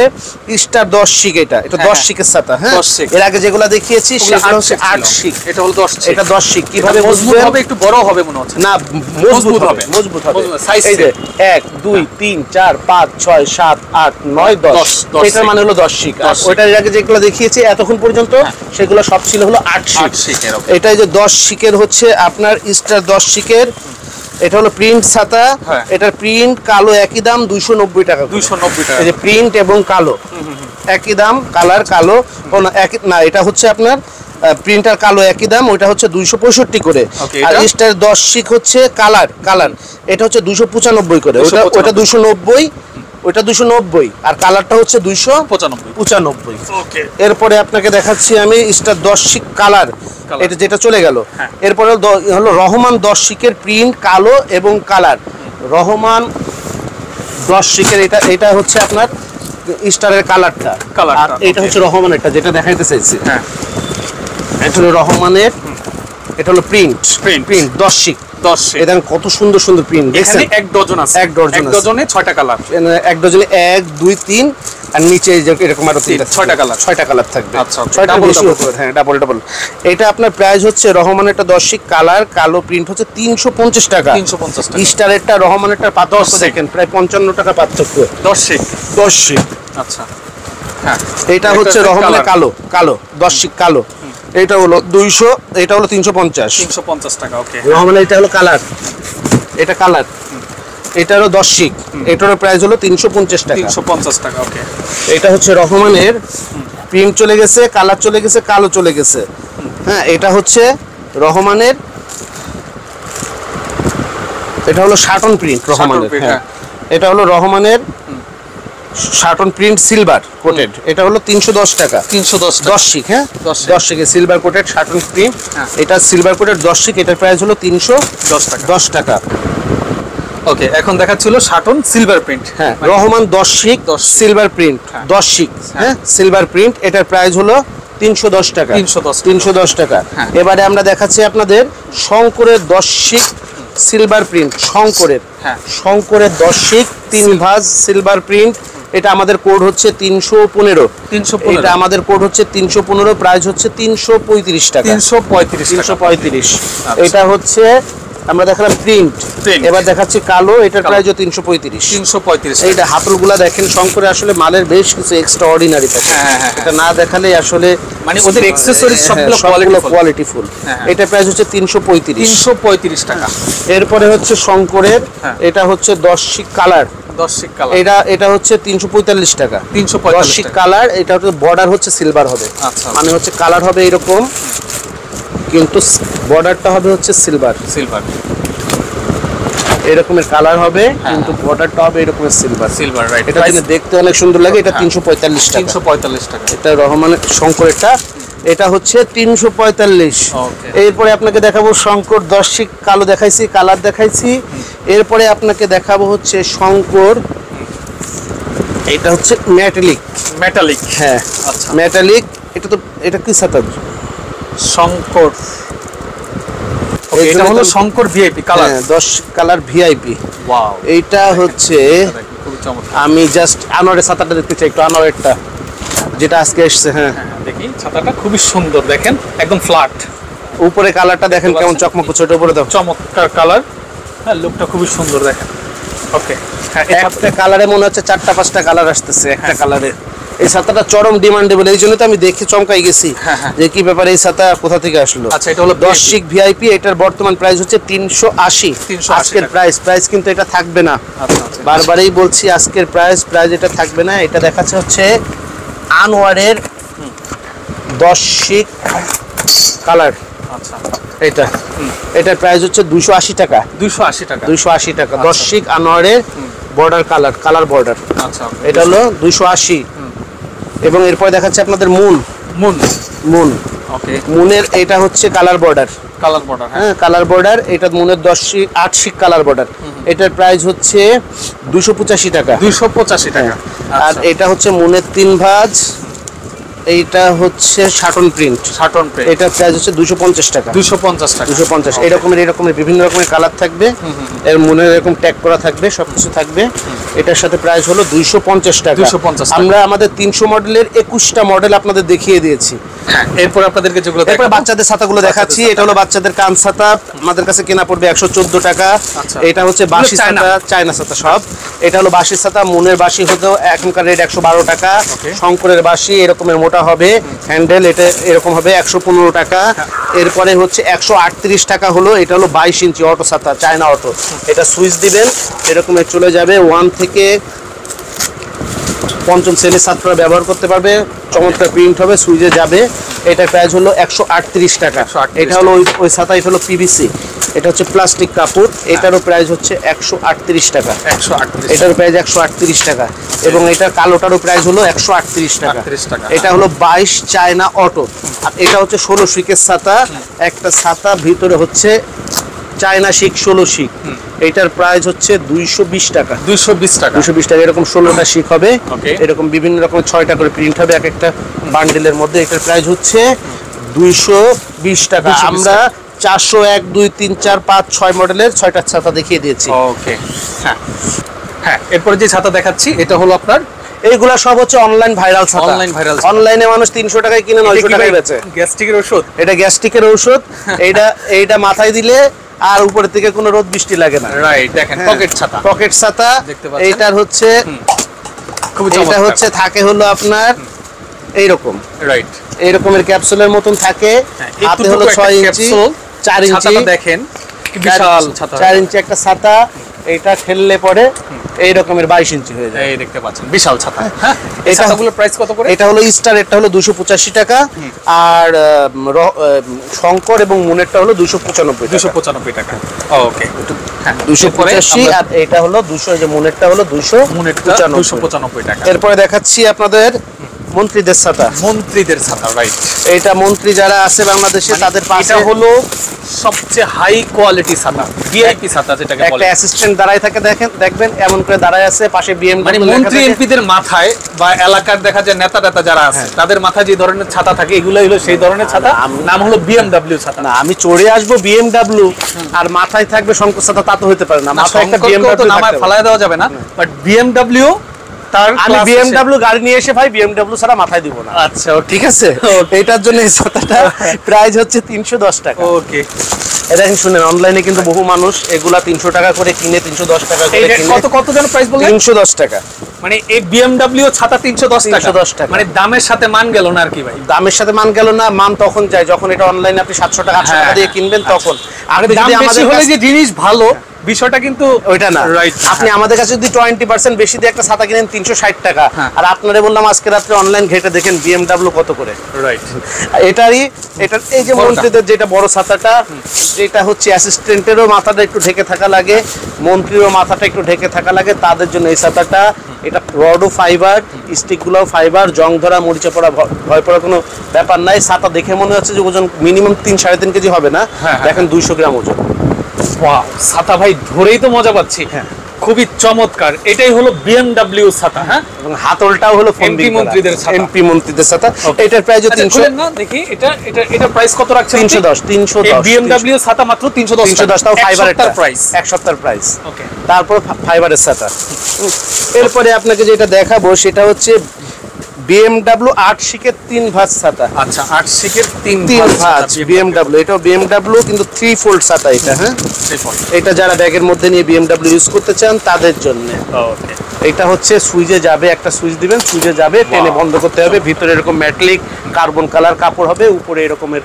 স্টার 10 শিক, এটা 10 শিকের ছাতা। হ্যাঁ, এর আগে যেগুলো দেখিয়েছি সেগুলো হচ্ছে 8 শিক, এটা হলো 10 শিক। এটা 10 শিক। কিভাবে মজবুত হবে? একটু বড় হবে মনে হচ্ছে। না, মজবুত হবে। এই যে 1 2 3 4 5 6 7 8 9 10, এটার মানে হলো 10 শিক। আর ওইটার আগে যেগুলো দেখিয়েছি এতক্ষণ পর্যন্ত সেগুলো সব ছিল হলো 8 শিক। এটাই যে 10 শিকের হচ্ছে আপনার স্টার 10 শিকের, এটা হলো প্রিন্ট ছাতা। এটার প্রিন্ট কালো একই দাম 290 টাকা। 290 টাকা। এই যে প্রিন্ট এবং কালো একই দাম, কালার কালো না, এটা হচ্ছে আপনার প্রিন্টার কালো একই দাম, ওইটা হচ্ছে 265 করে। আর স্টার 10 শিক হচ্ছে কালার, এটা হচ্ছে 295 করে। ওটা 290, ওইটা 290, আর কালারটা হচ্ছে 295। এরপরে আপনাকে দেখাচ্ছি আমি স্টার 10 শিক কালার, এটা যেটা চলে গেল। এরপরে হলো রহমান 10 শিকের প্রিন্ট কালো এবং কালার, রহমান 10 শিকের, এটা হচ্ছে আপনার স্টারের কালারটা, আর এটা হচ্ছে রহমানেরটা যেটা দেখাইতে চাইছি। এটা হলো রহমানের, এটা হলো প্রিন্ট 10 শিক। এটা কত সুন্দর সুন্দর প্রিন্ট দেখছেন। এক ডজন আছে, এক ডজনে 6টা কালার, এক ডজনে 1 2 3, আর নিচে এরকম আরো 6টা কালার থাকবে। আচ্ছা, 6টা বেশি হবে। হ্যাঁ, ডাবল। এটা আপনার প্রাইস হচ্ছে রহমানেরটা 10 শিক কালার কালো প্রিন্ট হচ্ছে 350 টাকা। স্টারেরটা রহমানেরটা পার্থক্য দেখেন, প্রায় 55 টাকা পার্থক্য। 10 শিক। আচ্ছা, হ্যাঁ, এটা হচ্ছে রহমানের কালো 10 শিক কালো, এটা হলো 200, এটা হলো 350 টাকা। ওকে, রহমানের এটা হলো কালার, এটা কালার, এটা হলো 10 শিক, এটার প্রাইস হলো 350 টাকা। ওকে, এটা হচ্ছে রহমানের প্রিন্ট চলে গেছে, কালার চলে গেছে, কালো চলে গেছে। হ্যাঁ, এটা হচ্ছে রহমানের, এটা হলো শাটন প্রিন্ট রহমানের। হ্যাঁ, এটা হলো রহমানের শাটন প্রিন্ট সিলভার কোটেড, এটা হলো 310 টাকা। 10 শিক। হ্যাঁ, 10 শিকে সিলভার কোটেড শাটন প্রিন্ট, এটা সিলভার কোটেড 10 শিক, এটার প্রাইস হলো 310 টাকা। ওকে, এখন দেখাচ্ছিল শাটন সিলভার প্রিন্ট। হ্যাঁ, রহমান 10 শিক সিলভার প্রিন্ট 10 শিক। হ্যাঁ, সিলভার প্রিন্ট, এটার প্রাইস হলো 310 টাকা। 310 টাকা। এবারে আমরা দেখাচ্ছি আপনাদের শঙ্করের 10 শিক সিলভার প্রিন্ট, শঙ্করের 10 শিক 3 ভাঁজ সিলভার প্রিন্ট, এটা আমাদের কোড হচ্ছে 315। এটা আমাদের কোড হচ্ছে 315, প্রাইস হচ্ছে 335 টাকা। 335। এটা হচ্ছে আমরা দেখালাম প্রিন্ট, এবার দেখাচ্ছি কালো, এটার প্রাইস 335। এইটা হাতলগুলা দেখেন, শঙ্করে আসলে মালের বেশ কিছু এক্সট্রা অর্ডিনারি থাকে, এটা না দেখালে আসলে মানে ওদের অ্যাকসেসরিজ সবগুলো কোয়ালিটিফুল। এটা প্রাইস হচ্ছে 335 টাকা। এরপরে হচ্ছে শঙ্করের, এটা হচ্ছে 10 শিক কালার, এটা হচ্ছে 345 টাকা। 10 শিক কালার, এটা হচ্ছে বর্ডার হচ্ছে সিলভার হবে, মানে হচ্ছে কালার হবে এরকম, কিন্তু বর্ডারটা হবে হচ্ছে সিলভার এরকমের কালার হবে, কিন্তু বর্ডারটা হবে এরকমের সিলভার। রাইট, এটা দেখতে অনেক সুন্দর লাগে। এটা 345 টাকা। এটা রহমানের শঙ্করেরটা, এটা হচ্ছে 345। এরপরে আপনাকে দেখাবো শঙ্কর 10 শিক কালো দেখাইছি, কালার দেখাইছি। এরপরে আপনাকে দেখাবো হচ্ছে শঙ্কর, এটা হচ্ছে মেটালিক। হ্যাঁ, আচ্ছা, মেটালিক। এটা কি ছাতা? শঙ্কর, এটা হলো Shankar VIP colour. 10 colour VIP. Wow, এইটা হচ্ছে খুবই চমৎকার। আমি জাস্ট আনোয়ারের ছাতাটা দেখতে চাই একটু, আনোয়ারেরটা যেটা আজকে এসেছে। হ্যাঁ, দেখি ছাতাটা খুবই সুন্দর, দেখেন একদম ফ্ল্যাট, উপরে কালারটা দেখেন কেমন চকমক করছে, উপরে দাও, চমৎকার কালার। হ্যাঁ, লুকটা খুবই সুন্দর দেখেন। ওকে, একটা কালারে মনে হচ্ছে 4টা 5টা কালার আসতেছে একটা কালারে। এই ছাতাটা চরম ডিমান্ডেবল, এই জন্য তো আমি দেখে চমকাই গেছি যে কি ব্যাপার, এই ছাতা কোথা থেকে আসলো। আচ্ছা, এটা হলো 10 শিক ভিআইপি, এটার বর্তমান প্রাইস হচ্ছে 380। আজকের প্রাইস কিন্তু এটা থাকবে না। বারবারই বলছি আজকের প্রাইস এটা থাকবে না। এটা দেখাচ্ছে হচ্ছে আনোয়ারের 10 শিক কালার। আচ্ছা, এটার প্রাইস হচ্ছে 280 টাকা। 280 টাকা 10 শিক আনোয়ারের বর্ডার কালার বর্ডার। আচ্ছা, এটা হলো 280। এবং এরপর দেখাচ্ছে আপনাদের মুন। ওকে, মুনের এটা হচ্ছে কালার বর্ডার। হ্যাঁ, কালার বর্ডার। এটা মুনের 8 শিক কালার বর্ডার। এটার প্রাইস হচ্ছে 285 টাকা। 285 টাকা। আর এটা হচ্ছে মুনের 3 ভাঁজ, এইটা হচ্ছে শাটন প্রিন্ট। এটা প্রাইস হচ্ছে 250 টাকা। 250 এরকমের বিভিন্ন রকমের কালার থাকবে, এর মনে এরকম ট্যাগ করা থাকবে, সবকিছু থাকবে। এটার সাথে প্রাইস হলো 250 টাকা। আমরা আমাদের 300 মডেলের 21টা মডেল আপনাদের দেখিয়ে দিয়েছি। এরপর আপনাদেরকে যেগুলো এরপর বাচ্চাদের ছাতাগুলো দেখাচ্ছি। এটা হলো বাচ্চাদের কান ছাতা, আমাদের কাছে কেনা পড়বে 114 টাকা। এটা হচ্ছে বাঁশি ছাতা, চায়না ছাতা সব। এটা হলো বাঁশি ছাতা, মুনের বাঁশি হতো এখনকার রেট 112 টাকা। শঙ্করের বাঁশি এরকমের মোটা হবে, হ্যান্ডেল এটা এরকম হবে 115 টাকা। এরপরে হচ্ছে 138 টাকা হলো, এটা হলো 22 ইঞ্চি অটো ছাতা, চায়না অটো। এটা সুইচ দিবেন এরকমের চলে যাবে, 1 থেকে 5ম শ্রেণীর ছাত্ররা ব্যবহার করতে পারবে। চমৎকার প্রিন্ট হবে, সুইচে যাবে। এটা প্রাইস হলো 138 টাকা। এটা হলো ওই ছাতা, এটা হলো পিভিসি, এটা হচ্ছে প্লাস্টিক কাপড়। এটারও প্রাইস হচ্ছে 138 টাকা। এটারও প্রাইস 138 টাকা। এবং এটা কালোটারও প্রাইস হলো 138 টাকা। এটা হলো 22 চায়না অটো। আর এটা হচ্ছে 16 শিকের ছাতা। একটা ছাতা ভিতরে হচ্ছে চায়না শিক 16 শিক। এটার প্রাইস হচ্ছে 220 টাকা। 220 টাকা। এরকম 16টা শিক হবে, এরকম বিভিন্ন রকমের 6টা করে প্রিন্ট হবে এক একটা বান্ডেলের মধ্যে। এটার প্রাইস হচ্ছে 220 টাকা। আমরা 401, 2, 3, 4, 5, 6 মডেলের 6টা ছাতা দেখিয়ে দিয়েছি। ওকে, হ্যাঁ। এরপরে যে ছাতা দেখাচ্ছি এটা হলো আপনার, এইগুলা সব হচ্ছে অনলাইন ভাইরাল ছাতা। অনলাইনে মানুষ 300 টাকায় কিনে 900 টাকায় বেচে। গ্যাস্ট্রিকের ওষুধ, এটা গ্যাস্ট্রিকের ওষুধ। এইটা মাথায় দিলে আর উপরে থেকে কোনো রোদ বৃষ্টি লাগে না। রাইট, দেখেন পকেট ছাতা দেখতে পাচ্ছেন। এইটার হচ্ছে এটা হচ্ছে থাকে হলো আপনার এইরকম, রাইট, এইরকমের ক্যাপসুলের মতন থাকে। হাতে হলো 6 ইঞ্চি, 4 ইঞ্চি। দেখেন কি বিশাল ছাতা, 4 ইঞ্চি একটা ছাতা। এটা ঠেললে পরে এই রকমের 22 ইঞ্চি হয়ে যায়। এই দেখতে পাচ্ছেন বিশাল ছাতা। হ্যাঁ, এই ছাতাগুলোর প্রাইস কত করে? এটা হলো স্টার, এটা হলো 285 টাকা। আর শঙ্কর এবং মুনেরটা হলো 295 টাকা। ওকে, 285। আর এটা হলো 200, এই যে মুনেরটা হলো 295 টাকা। এরপরে দেখাচ্ছি আপনাদের মন্ত্রীদের ছাতা। রাইট, এটা মন্ত্রী যারা আছে বাংলাদেশে তাদের পাশে হলো সবচেয়ে হাই কোয়ালিটি ছাতা, ভিআইপি ছাতা যেটাকে বলে। একটা অ্যাসিস্ট্যান্ট দাঁড়ায় থাকে, দেখবেন এমন করে দাঁড়ায় আছে, পাশে বিএম, মানে মন্ত্রী এমপিদের মাথায় বা এলাকার দেখা যায় নেতা যারা আছে তাদের মাথায় যে ধরনের ছাতা থাকে এগুলাই হলো সেই ধরনের ছাতা। নাম হলো বিএমডব্লিউ ছাতা। না, আমি চড়ে আসবো বিএমডব্লিউ আর মাথায় থাকবে শঙ্কর ছাতা, তা তো হতে পারে না। মাথায় একটা বিএমডব্লিউ নামায় ফেলায় দেওয়া যাবে না, বাট বিএমডব্লিউ আমি বিএমডব্লিউ গাড়ি নিয়ে এসে ভাই বিএমডব্লিউ ছাড়া মাথায় দিব না। আচ্ছা, ঠিক আছে। এটার জন্য এই ছাতাটা প্রাইস হচ্ছে 310 টাকা। ওকে, এটা শুনেন, অনলাইনে কিন্তু বহু মানুষ এগুলা 300 টাকা করে কিনে, 310 টাকা করে কিনে। কত যেন প্রাইস বললেন? 310 টাকা। মানে এই বিএমডব্লিউ ছাতা 310 টাকা। মানে দামের সাথে মান গেল না আর কি ভাই? দামের সাথে মান গেল না, মান তখন যায় যখন এটা অনলাইনে আপনি 700 টাকা 800 টাকা দিয়ে কিনবেন তখন। আর দাম বেশি হলে যে জিনিস ভালো বিষয়টা কিন্তু ওইটা না। আপনি আমাদের কাছে যদি 20% বেশি দিয়ে একটা ছাতা কিনেন 360 টাকা, আর আপনারে বললাম আজকে রাত্রে অনলাইন ঘেটে দেখেন বিএমডব্লিউ কত করে। রাইট, এটার এই যে মন্ত্রীদের যেটা বড় ছাতাটা, যেটা হচ্ছে অ্যাসিস্ট্যান্টেরও মাথাটা একটু ঢেকে থাকা লাগে, মন্ত্রীরও মাথাটা একটু ঢেকে থাকা লাগে, তাদের জন্য এই ছাতাটা। এটা রডও ফাইবার, স্টিকগুলোও ফাইবার, জং ধরা মরিচা পড়া ভয় পড়ার কোনো ব্যাপার নাই। ছাতা দেখে মনে হচ্ছে যে ওজন মিনিমাম 3-3.5 কেজি হবে না, দেখেন 200 গ্রাম ওজন। ছাতা ভাই ধরেই তো মজা পাচ্ছি। খুবই চমৎকার। এটাই হলো বিএমডব্লিউ ছাতা। হ্যাঁ, এবং হাতলটাও হলো এমপি মন্ত্রীদের ছাতা। এমপি মন্ত্রীদের ছাতা। এটার প্রাইস 300 না, দেখি এটা প্রাইস কত রাখছেন? 310। এই বিএমডব্লিউ ছাতা মাত্র 310 টাকা ফাইবারের প্রাইস, এক সপ্তাহের প্রাইস। ওকে, তারপর ফাইবারের ছাতা। এরপরে আপনাকে যেটা দেখাবো সেটা হচ্ছে বিএমডব্লিউ 8 শিকের 3 ভাঁজ ছাতা। আচ্ছা, 8 শিকের 3 ভাঁজ বিএমডব্লিউ। এটাও বিএমডব্লিউ কিন্তু 3 ফোল্ড ছাতা এটা। হ্যাঁ, এটা যারা ব্যাগের মধ্যে নিয়ে বিএমডব্লিউ ইউজ করতে চান তাদের জন্য। ওকে, এটা হচ্ছে সুইচে যাবে, একটা সুইচ দিবেন, সুইচে যাবে, টেনে বন্ধ করতে হবে। ভিতরে এরকম ম্যাটলিক কার্বন কালার কাপড় হবে, উপরে এরকমের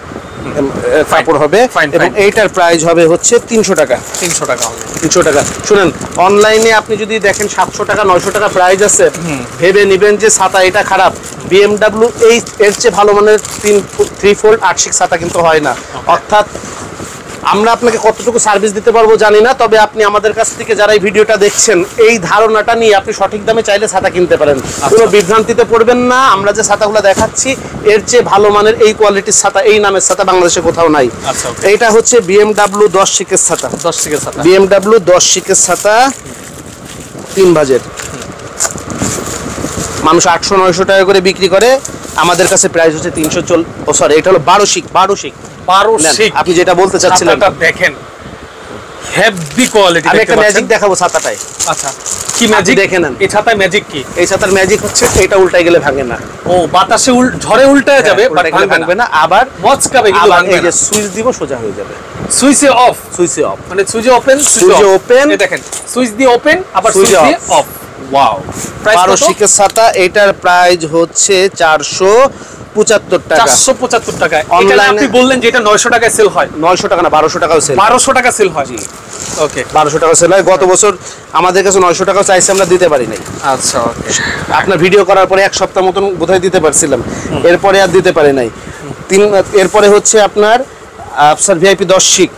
কাপড় হবে এবং এইটার প্রাইস হবে হচ্ছে 300 টাকা। 300 টাকা হবে। 300 টাকা। শুনেন, অনলাইনে আপনি যদি দেখেন 700 টাকা 900 টাকা প্রাইস আছে, ভেবে নেবেন যে ছাতা এটা খারাপ। BMW এর চেয়ে ভালো মানের 3 ফোল্ড 8 ছাতা কিন্তু হয় না। অর্থাৎ আমরা আপনাকে কতটুকু সার্ভিস দিতে পারবো জানি না, তবে আপনি আমাদের কাছ থেকে যারা এই ভিডিওটা দেখছেন এই ধারণাটা নিয়ে আপনি সঠিক দামে চাইলে ছাতা কিনতে পারেন। কোনো বিভ্রান্তিতে পড়বেন না। আমরা যে ছাতাগুলো দেখাচ্ছি এর চেয়ে ভালো মানের এই কোয়ালিটির ছাতা, এই নামের ছাতা বাংলাদেশে কোথাও নাই। এইটা হচ্ছে BMW 10 শিকের ছাতা। 10 শিকের ছাতা, BMW 10 শিকের ছাতা 3 বাজের। মানুষ 800-900 টাকা করে বিক্রি করে, আমাদের কাছে প্রাইস হচ্ছে 340। ও সরি, এটা হলো 12 শিক। 12 শিক আপনি যেটা বলতে চাচ্ছিলেন। দেখেন হেভি কোয়ালিটি। আমি একটা ম্যাজিক দেখাবো ছাতাটায়। আচ্ছা, কি ম্যাজিক দেখেন? এই ছাতায় ম্যাজিক কি? এই ছাতার ম্যাজিক হচ্ছে এটা উল্টাই গেলে ভাঙে না। ও, বাতাসে ঝড়ে উল্টায় যাবে, বাট ভাঙবে না। আবার মচকাবে কিন্তু ভাঙবে না। এই যে সুইচ দিব সোজা হয়ে যাবে। সুইচে অফ, সুইচে অফ মানে সুইচে ওপেন, সুইচে ওপেন। এই দেখেন সুইচ দিয়ে ওপেন, আবার সুইচ দিয়ে অফ। ওয়াও, প্রাইস 12 শিকের ছাতা। এটার প্রাইস হচ্ছে 475 টাকা। 475 টাকা। অনলাইনে আপনি বললেন যে এটা 900 টাকায় সেল হয়। 900 টাকা না, 1200 টাকাও সেল। 1200 টাকা সেল হয়। জি, ওকে, 1200 টাকা সেল হয়। গত বছর আমাদের কাছে 900 টাকাও চাইছে, আমরা দিতে পারি নাই। আচ্ছা, ওকে। আপনার ভিডিও করার পরে 1 সপ্তাহ মতন বোধহয় দিতে পারছিলাম, এরপরে আর দিতে পারি নাই। এরপরে হচ্ছে আপনার আফসার ভিআইপি 10 শিক।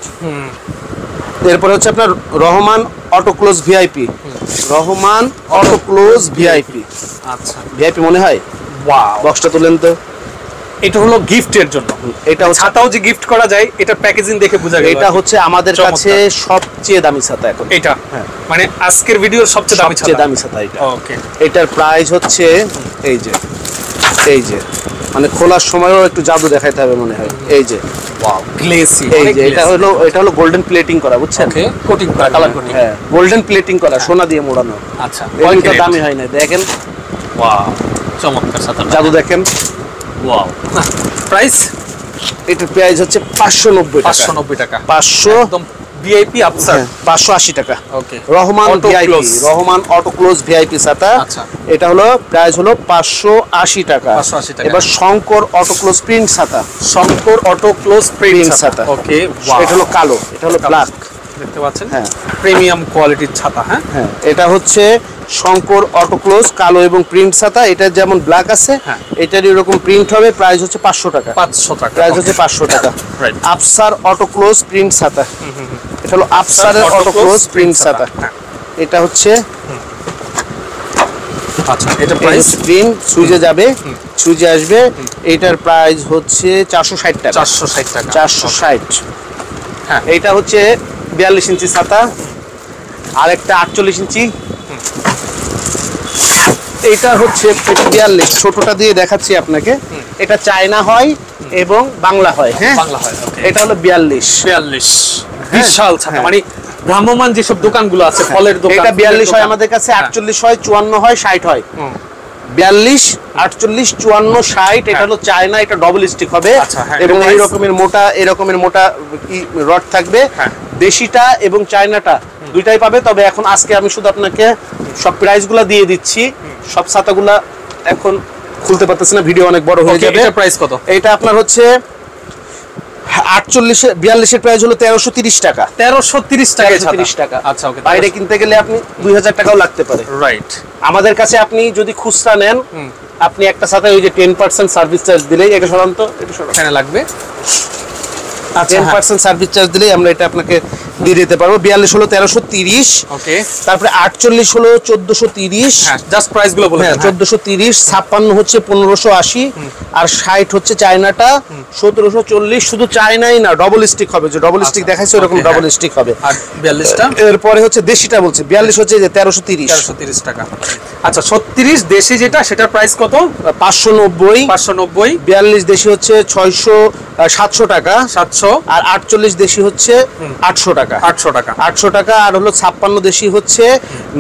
এরপরে হচ্ছে আপনার Rahman auto close VIP. Rahman auto close VIP. আচ্ছা, ভিআইপি মনে হয়। ওয়াও, বক্সটা তুলেন তো। এটা হলো গিফটের জন্য। এটা হচ্ছে ছাতাও যে গিফট করা যায়, এটা প্যাকেজিং দেখে বোঝা গেল। এটা হচ্ছে আমাদের কাছে সবচেয়ে দামি ছাতা এখন। এটা হ্যাঁ, মানে আজকের ভিডিওর সবচেয়ে দামি ছাতা। দামি ছাতা এটা। ওকে, এটার প্রাইস হচ্ছে এই যে মানে খোলার সময়ও একটু জাদু দেখাইতে হবে মনে হয়। এই যে ওয়াও, গ্লেসি। এই যে এটা হলো গোল্ডেন প্লেটিং করা, বুঝছেন? ওকে, কোটিং করা, কালার কোটিং। হ্যাঁ, গোল্ডেন প্লেটিং করা, সোনা দিয়ে মোড়ানো। আচ্ছা, এটা দামি হয় না, দেখেন। ওয়াও, চমৎকার ছাতা, জাদু দেখেন। ওয়াও, প্রাইস এটার প্রাইস হচ্ছে 590 টাকা। 590 টাকা। 500 একদম ভিআইপি আফসার। 580 টাকা। Okay, Rahman VIP, Rahman auto close VIP ছাতা। আচ্ছা, এটা হলো প্রাইস হলো 580 টাকা। 580 টাকা। এবার শঙ্কর অটো ক্লোজ প্রিন্ট ছাতা। শঙ্কর অটো ক্লোজ প্রিন্ট ছাতা। ওকে, এটা হলো কালো, এটা হলো ব্ল্যাক, দেখতে পাচ্ছেন? হ্যাঁ, প্রিমিয়াম কোয়ালিটির ছাতা। হ্যাঁ, হ্যাঁ, এটা হচ্ছে শঙ্কর অটো ক্লোজ কালো এবং প্রিন্ট ছাতা। এটা যেমন ব্ল্যাক আছে, এটারই এরকম প্রিন্ট হবে। প্রাইস হচ্ছে 500 টাকা। 500 টাকা। প্রাইস হচ্ছে 500 টাকা। আফসার অটো ক্লোজ প্রিন্ট ছাতা। এটা হলো আফসারের অটো ক্লোজ প্রিন্ট ছাতা। এটা হচ্ছে আচ্ছা, এটা প্রাইস প্রিন্ট সুইচে যাবে, সুইচে আসবে। এটার প্রাইস হচ্ছে 460 টাকা। 460 টাকা। 460। হ্যাঁ, এটা হচ্ছে 42 ইঞ্চি ছাতা। আর একটা 48 ইঞ্চি। এটা হচ্ছে 42, ছোটটা দিয়ে দেখাচ্ছি আপনাকে। এটা চায়না হয় এবং বাংলা হয়। হ্যাঁ, বাংলা হয়। ওকে, এটা হলো 42। বিশাল ছাতা, মানে ভ্রাম্যমান যেসব দোকানগুলো আছে, ফলের দোকান। এটা 42 হয় আমাদের কাছে, 48 হয়, 54 হয়, 60 হয়। 42, 48, 54, 60। এটা হলো চায়না, এটা ডবল স্টিক হবে এবং এরকমের মোটা রড থাকবে। দেশিটা এবং চায়নাটা দুইটাই পাবে। তবে এখন আজকে আমি শুধু আপনাকে সব প্রাইসগুলো দিয়ে দিচ্ছি। সব ছাতাগুলা এখন খুলতে পারতেছি না, ভিডিও অনেক বড় হয়ে যাবে। এটা প্রাইস কত? এটা আপনার হচ্ছে 42 এর প্রাইস হলো 1330 টাকা। 1330 টাকা। 1330 টাকা। আচ্ছা, ওকে। বাইরে কিনতে গেলে আপনি 2000 টাকাও লাগতে পারে। রাইট। আমাদের কাছে আপনি যদি খুচরা নেন, আপনি একটা সাথে ওই যে 10% সার্ভিস চার্জ দিলেই, এটা সাধারণত এখানে লাগবে। 10% সার্ভিস চার্জ দিলেই আমরা এটা আপনাকে দিয়ে দিতে পারবো। 42 হলো 1330। ওকে, তারপরে 48 হলো 1430। হ্যাঁ, জাস্ট প্রাইস গুলো বলে দেন। 1430। 56 হচ্ছে 1580। আর 60 হচ্ছে চায়নাটা 1740। শুধু চায়নাই না, ডবল স্টিক হবে, যে ডবল স্টিক দেখাইছে ওরকম ডবল স্টিক হবে। আর 42টা এরপরে হচ্ছে দেশিটা বলছে। 42 হচ্ছে যে 1330 টাকা। আচ্ছা, 36 দেশি যেটা, সেটার প্রাইস কত? 590। 590। 42 দেশি হচ্ছে 700 টাকা, 700, আর 48 দেশি হচ্ছে 800 টাকা, 800 টাকা, 800 টাকা, আর হলো 56 দেশি হচ্ছে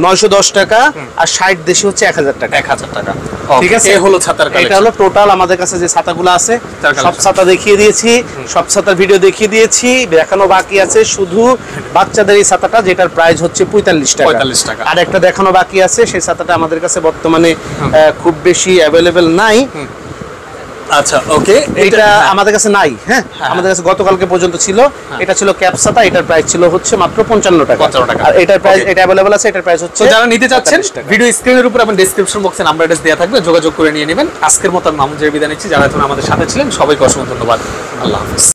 910 টাকা, আর 60 দেশি হচ্ছে 1000 টাকা। 1000 টাকা। ঠিক আছে, এই হলো ছাতার এটা কালেকশন। হলো টোটাল আমাদের কাছে যে ছাতাগুলো আছে, তার সব collection। ছাতা দেখিয়ে দিয়েছি, সব ছাতার ভিডিও দেখিয়ে দিয়েছি, দেখানো বাকি আছে শুধু বাচ্চাদের এই ছাতাটা, যেটার প্রাইস হচ্ছে 45 টাকা। 45 টাকা। আর একটা দেখানো বাকি আছে, সেই ছাতাটা আমাদের কাছে বর্তমানে খুব বেশি অ্যাভেলেবেল নাই। আচ্ছা, ওকে, এটা আমাদের কাছে নাই। হ্যাঁ, হ্যাঁ। আমাদের কাছে গতকালকে পর্যন্ত ছিল। এটা ছিল ক্যাপ ছাতা, এটার প্রাইস ছিল হচ্ছে মাত্র 55 টাকা। 55 টাকা। আর এটার প্রাইস, Okay। এটা অ্যাভেলেবল আছে, এটার প্রাইস হচ্ছে তো যারা নিতে চাচ্ছেন 45 টাকা। ভিডিও স্ক্রিনের উপর এবং ডেসক্রিপশন বক্সে নাম্বার অ্যাড্রেস দেওয়া থাকবে, যোগাযোগ করে নিয়ে নেবেন। আজকের মতো আমি মামুন জারির বিদায় নিচ্ছি। যারা এখন আমাদের সাথে ছিলেন সবাইকে অসংখ্য ধন্যবাদ। আল্লাহ হাফেজ।